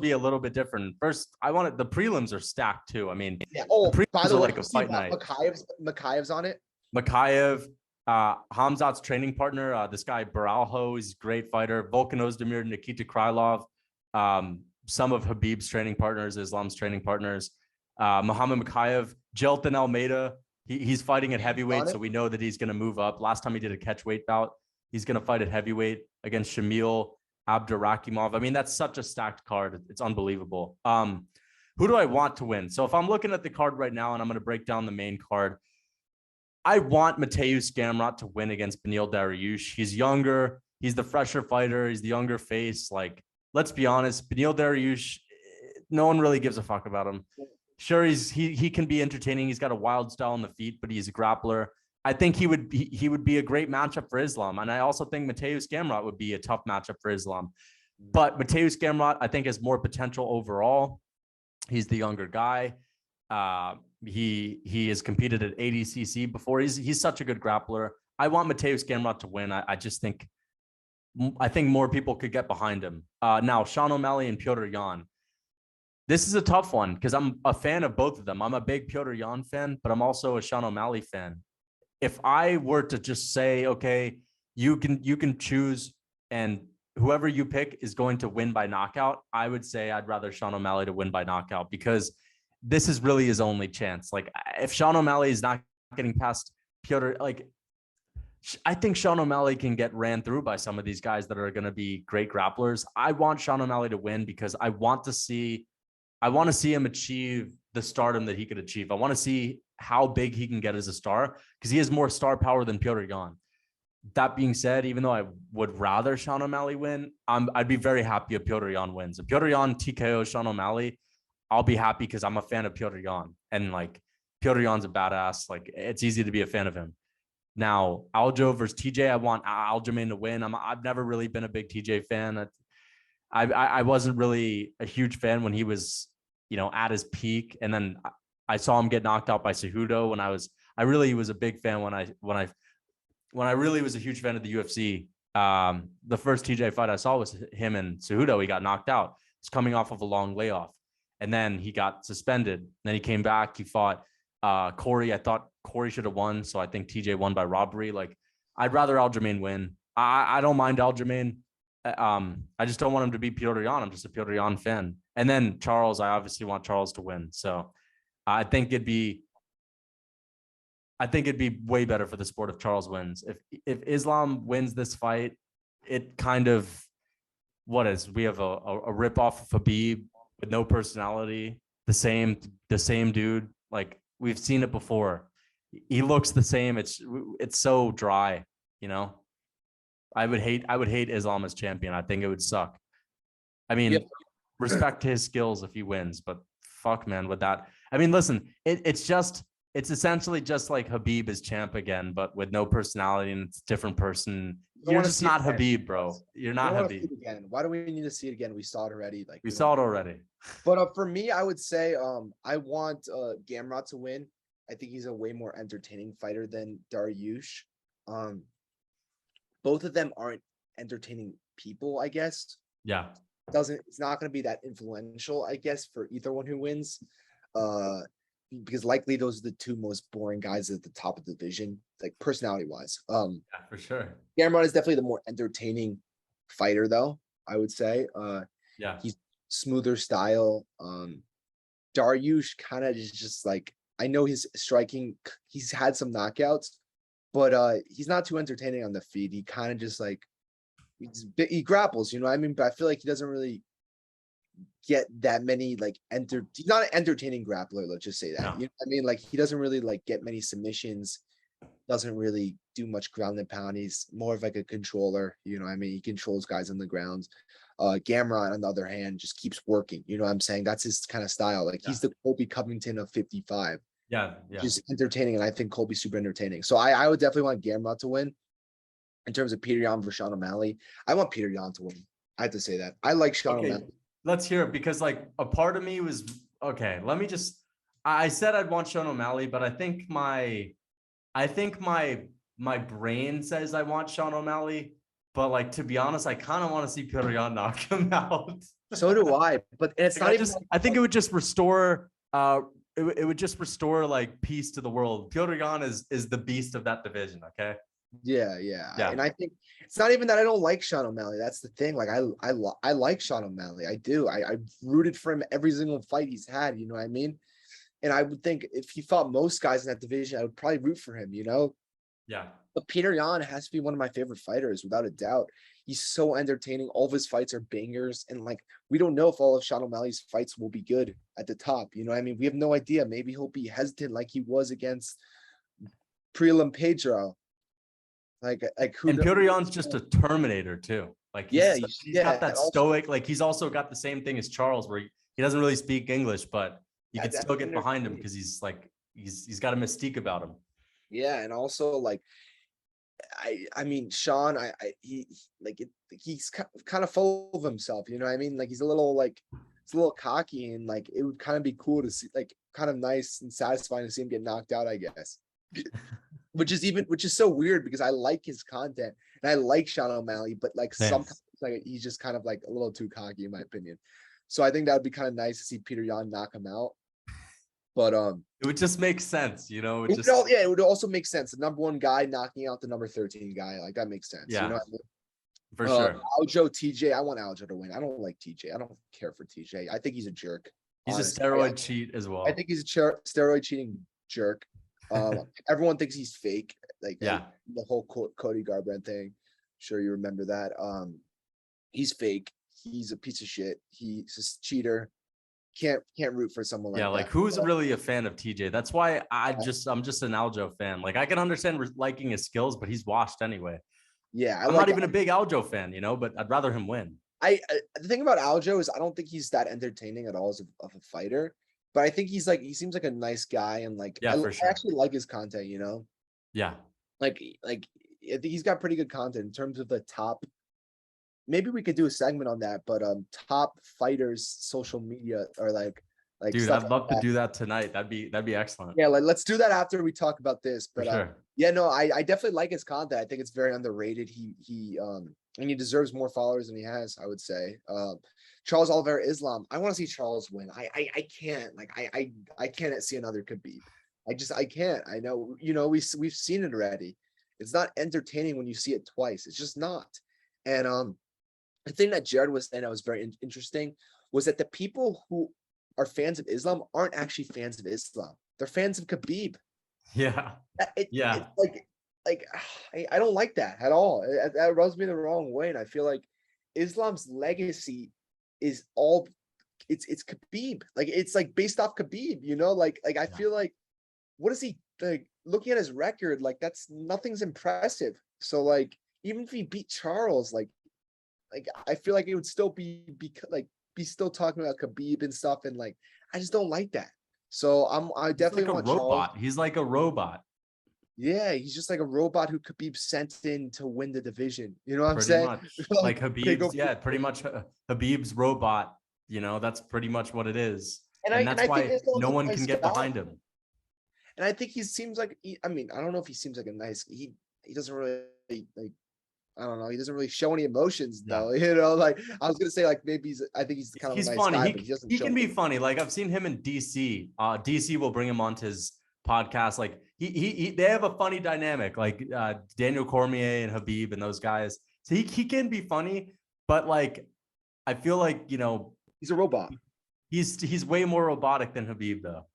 be a little bit different. First, the prelims are stacked too. I mean, Yeah. the Oh, prelims by the are way, like a fight night. Makhachev's on it. Makhachev, Hamzat's training partner, this guy Baralho is a great fighter. Volkan Ozdemir, Nikita Krylov, some of Habib's training partners, Islam's training partners, Muhammad Makhachev, Jelton Almeida. He's fighting at heavyweight, so we know that he's going to move up. Last time he did a catchweight bout, he's going to fight at heavyweight against Shamil Abdurakhimov. I mean, that's such a stacked card. It's unbelievable. Who do I want to win? So if I'm looking at the card right now and I'm going to break down the main card, I want Mateusz Gamrot to win against Beneil Dariush. He's younger. He's the fresher fighter. He's the younger face. Like, let's be honest, Beneil Dariush, no one really gives a fuck about him. Sure, he can be entertaining. He's got a wild style on the feet, but he's a grappler. I think he would be a great matchup for Islam. And I also think Mateusz Gamrot would be a tough matchup for Islam. But Mateusz Gamrot, I think, has more potential overall. He's the younger guy. He has competed at ADCC before. He's such a good grappler. I want Mateusz Gamrot to win. I think more people could get behind him. Now, Sean O'Malley and Petr Yan. This is a tough one because I'm a fan of both of them. I'm a big Petr Yan fan, but I'm also a Sean O'Malley fan. If I were to just say, okay, you can choose, and whoever you pick is going to win by knockout, I would say I'd rather Sean O'Malley to win by knockout, because this is really his only chance. Like, if Sean O'Malley is not getting past Petr, like, I think Sean O'Malley can get ran through by some of these guys that are going to be great grapplers. I want Sean O'Malley to win because I want to see him achieve the stardom that he could achieve. I want to see how big he can get as a star, because he has more star power than Petr Yan. That being said, even though I would rather Sean O'Malley win, I'd be very happy if Petr Yan wins. If Petr Yan TKO Sean O'Malley, I'll be happy because I'm a fan of Petr Yan. And like, Petr Yan's a badass. Like, it's easy to be a fan of him. Now, Aljo versus TJ, I want Aljamain to win. I've never really been a big TJ fan. I wasn't really a huge fan when he was, at his peak. And then I saw him get knocked out by Cejudo when I really was a big fan when I really was a huge fan of the UFC. The first TJ fight I saw was him and Cejudo. He got knocked out. He's coming off of a long layoff. And then he got suspended. Then he came back. He fought Corey. I thought Corey should have won. So I think TJ won by robbery. Like, I'd rather Aljamain win. I don't mind Aljamain. I just don't want him to be Petr Yan. I'm just a Petr Yan fan. And then Charles, I obviously want Charles to win. So I think it'd be way better for the sport if Charles wins. If Islam wins this fight, it kind of, we have a rip off of Habib with no personality, the same dude. Like, we've seen it before. He looks the same. It's so dry, I would hate Islam as champion. I think it would suck. I mean, respect to his skills if he wins, but fuck, man, with that. I mean, listen, it's essentially just like Habib is champ again, but with no personality, and it's a different person. You're just not Habib, bro. You're not Habib. Why do we need to see it again? We saw it already. Like, we saw it already. But for me, I would say I want Gamrot to win. I think he's a way more entertaining fighter than Dariush. Both of them aren't entertaining people, I guess. Yeah. It's not going to be that influential, I guess, for either one who wins. Because likely those are the two most boring guys at the top of the division, like, personality wise. Yeah, for sure. Gamrot is definitely the more entertaining fighter, though, I would say. Yeah. He's smoother style. Dariush kind of is just like, I know his striking, he's had some knockouts, but he's not too entertaining on the feet. He kind of just like, he grapples, I mean? But I feel like he doesn't really get that many, like, he's not an entertaining grappler, let's just say that. No. You know what I mean? Like, he doesn't really like get many submissions, doesn't really do much ground and pound. He's more of like a controller, I mean? He controls guys on the ground. Gamrot, on the other hand, just keeps working. You know what I'm saying? That's his kind of style. Like, he's the Colby Covington of 55. Yeah. Just entertaining, and I think Colby's super entertaining. So I would definitely want Gamrot to win. In terms of Petr Yan versus Sean O'Malley, I want Petr Yan to win. I have to say that. I like Sean O'Malley. Let's hear it, because like, a part of me was, okay, let me just, I said I'd want Sean O'Malley, but I think my brain says I want Sean O'Malley, but like, to be honest, I kind of want to see Petr Yan knock him out. So do I. But it's Like, not even. I think it would just restore it would just restore like peace to the world. Petr Yan is the beast of that division. Okay. Yeah, yeah. Yeah. And I think it's not even that I don't like Sean O'Malley. That's the thing. Like I like Sean O'Malley. I do. I rooted for him every single fight he's had. You know what I mean? And I would think if he fought most guys in that division, I would probably root for him. You know. Yeah. But Petr Yan has to be one of my favorite fighters, without a doubt. He's so entertaining. All of his fights are bangers, and like we don't know if all of Sean O'Malley's fights will be good at the top. You know what I mean? We have no idea. Maybe he'll be hesitant like he was against Prelim Pedro. Like who? And Petr Yan's just a Terminator too. Like Yeah, he's got that stoic. Like he's also got the same thing as Charles, where he doesn't really speak English, but you could still get behind him because he's like he's got a mystique about him. Yeah, and also like I mean Sean, he like he's kind of full of himself, you know what I mean? Like he's a little cocky, and like it would kind of be cool to see, like kind of nice and satisfying to see him get knocked out, I guess. Which is so weird because I like his content and I like Sean O'Malley, but like sometimes like he's just kind of like a little too cocky in my opinion. So I think that would be kind of nice to see Petr Yan knock him out. But it would just make sense, you know. It would also make sense. The number 1 guy knocking out the number 13 guy, like that makes sense. Yeah, you know what I mean? For sure. Aljo TJ, I want Aljo to win. I don't like TJ. I don't care for TJ. I think he's a jerk. He's honestly. A steroid cheat as well. I think he's a steroid cheating jerk. Everyone thinks he's fake. Like the whole Cody Garbrandt thing. I'm sure you remember that. He's fake. He's a piece of shit. He's a cheater. Can't root for someone like that. Yeah, like who's really a fan of TJ? That's why I'm just an Aljo fan. Like I can understand liking his skills, but he's washed anyway. Yeah, I'm not even a big Aljo fan, you know, but I'd rather him win. The thing about Aljo is I don't think he's that entertaining at all as of a fighter, but I think he seems like a nice guy, and like I actually like his content, you know. Yeah. Like I think he's got pretty good content in terms of the top. Maybe we could do a segment on that, but top fighters' social media or like dude, I'd love to do that tonight. That'd be excellent. Yeah, let's do that after we talk about this. But yeah, no, I definitely like his content. I think it's very underrated. And he deserves more followers than he has, I would say. Charles Oliveira, Islam. I want to see Charles win. I can't. Like I can't see another Khabib. I can't. I know, you know, we've seen it already. It's not entertaining when you see it twice. It's just not. And the thing that Jared was saying that was very interesting was that the people who are fans of Islam aren't actually fans of Islam. They're fans of Khabib. Yeah. It's like I don't like that at all. That rubs me the wrong way. And I feel like Islam's legacy is all it's Khabib. Like it's like based off Khabib, you know, like I feel like what is he like looking at his record? Like that's nothing's impressive. So like even if he beat Charles, like I feel like it would still be still talking about Khabib and stuff, and like I just don't like that. So I definitely want robot. Charles. He's like a robot. Yeah, he's just like a robot who Khabib sent in to win the division. You know what I'm saying? Much. Like Habib's, pretty much Habib's robot. You know, that's pretty much what it is, and that's why no one can get behind him. And I think he seems like I don't know if he seems like a nice. He doesn't really like. I don't know. He doesn't really show any emotions though. You know, like I was gonna say, like maybe I think he's kind of a nice funny. Guy, but he doesn't. He can be funny. Like I've seen him in DC. DC will bring him onto his podcast. Like they have a funny dynamic. Like Daniel Cormier and Habib and those guys. So he can be funny, but like I feel like, you know, he's a robot. He's way more robotic than Habib though.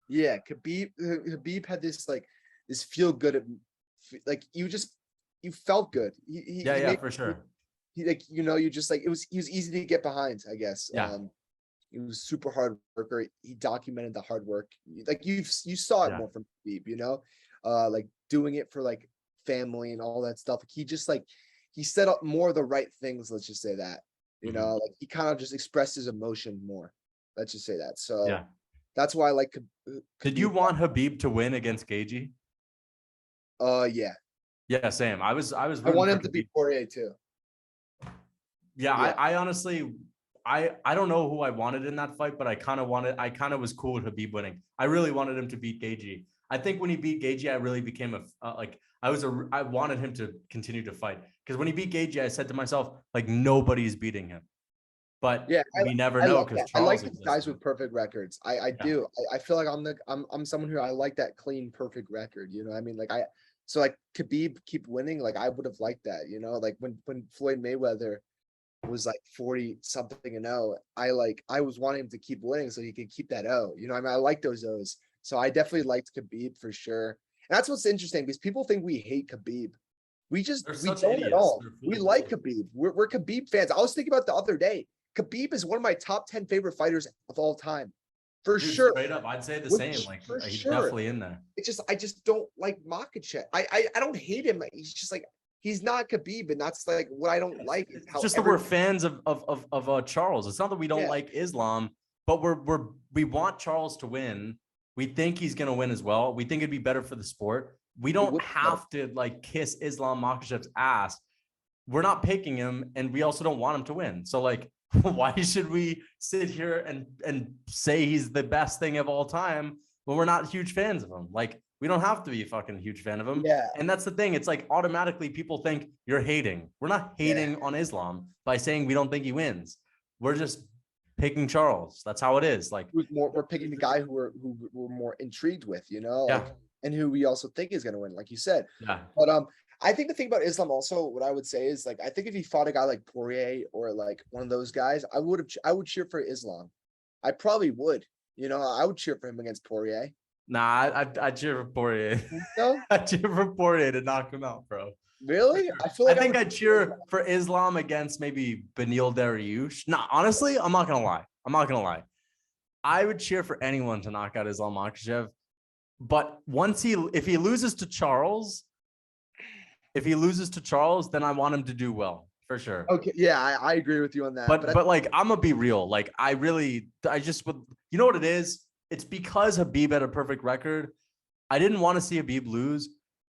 Yeah, Habib had this feel good, like you felt good. He for sure. He like, you know, you just like he was easy to get behind, I guess. Yeah. He was super hard worker. He documented the hard work. Like you saw it more from Habib, you know, like doing it for like family and all that stuff. He just like he set up more of the right things. Let's just say that, you know, like he kind of just expressed his emotion more. Let's just say that. So that's why I like. Did you want Habib to win against Gaethje? Yeah. Yeah, same. I want him to beat Poirier too. Yeah, I honestly, I don't know who I wanted in that fight, but I kind of was cool with Habib winning. I really wanted him to beat Gaethje. I think when he beat Gaethje, I really became I wanted him to continue to fight, because when he beat Gaethje, I said to myself, like, nobody's beating him. but Yeah, we never I know like because that. I like Charles the exists. guys with perfect records. I Yeah. do. I feel like I'm someone who I like that clean, perfect record. You know what I mean? Like so like Khabib keep winning. Like I would have liked that, you know, like when Floyd Mayweather was like 40 something and 0, I was wanting him to keep winning so he could keep that O. You know, I mean, I like those O's. So I definitely liked Khabib for sure. And that's what's interesting because people think we hate Khabib. We They're we such don't at idiots. all. They're We fools. like Khabib. We're Khabib fans. I was thinking about the other day. Khabib is one of my top 10 favorite fighters of all time. For Dude, sure. straight up, I'd say the Which, same. Like for he's sure. definitely in there. I just don't like Makhachev. I don't hate him. He's just like he's not Khabib, and that's like what I don't like. Is It's how just that we're fans of Charles. It's not that we don't like Islam, but we want Charles to win. We think he's gonna win as well. We think it'd be better for the sport. We don't have to like kiss Islam Makhachev's ass. We're not picking him, and we also don't want him to win. So like, why should we sit here and say he's the best thing of all time when we're not huge fans of him? Like, we don't have to be a fucking huge fan of him. Yeah. And that's the thing. It's like automatically people think you're hating. We're not hating on Islam by saying we don't think he wins. We're just picking Charles. That's how it is. Like we're picking the guy who we're more intrigued with, you know, like, and who we also think is going to win, like you said. Yeah. But I think the thing about Islam also, what I would say is like, I think if he fought a guy like Poirier or like one of those guys, I would cheer for Islam. I probably would, you know, I would cheer for him against Poirier. Nah, I cheer for Poirier. No? I cheer for Poirier to knock him out, bro. Really? Sure. I feel like I think I'd cheer for Islam against maybe Beneil Dariush. Nah, honestly, I'm not gonna lie. I would cheer for anyone to knock out Islam Makhachev. But if he loses to Charles, then I want him to do well for sure. Okay, yeah, I agree with you on that. But like, I'm gonna be real. Like, I just would. You know what it is? It's because Khabib had a perfect record. I didn't want to see Khabib lose,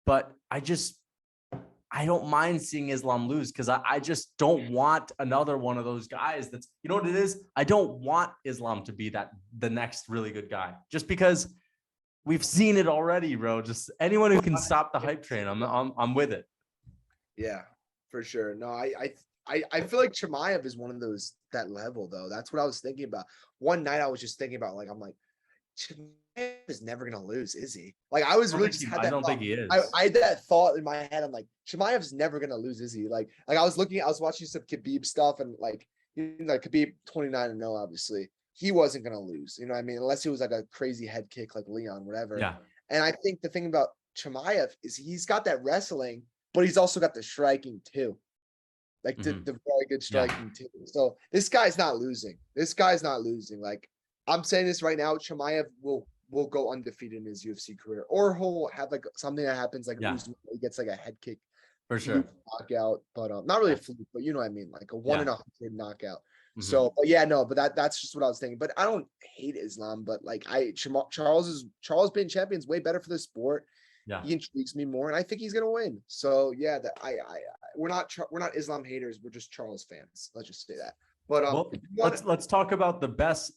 but I don't mind seeing Islam lose because I just don't want another one of those guys. That's, you know what it is? I don't want Islam to be the next really good guy, just because we've seen it already, bro. Just anyone who can stop the hype train, I'm with it. Yeah, for sure. No, I feel like Chimaev is one of those, that level though. That's what I was thinking about. One night I was just thinking about, like, I'm like, Chimaev is never gonna lose, is he? Like, I was really just had that. I don't think he is. I had that thought in my head. I'm like, Chimaev's never gonna lose, is he? Like I was watching some Khabib stuff, and like, you know, like Khabib 29-0, obviously he wasn't gonna lose. You know what I mean? Unless it was like a crazy head kick, like Leon, whatever. Yeah. And I think the thing about Chimaev is he's got that wrestling, but he's also got the striking too. Like the very good striking too. So this guy's not losing. Like, I'm saying this right now, Chimaev will go undefeated in his UFC career, or he'll have like something that happens, like he gets like a head kick for sure knockout, but not really a fluke, but you know what I mean, like a 1 in 100 knockout. So, but that's just what I was thinking. But I don't hate Islam, but like Charles being champion is way better for the sport. Yeah, he intrigues me more, and I think he's gonna win. So yeah, we're not Islam haters. We're just Charles fans. Let's just say that. But let's talk about the best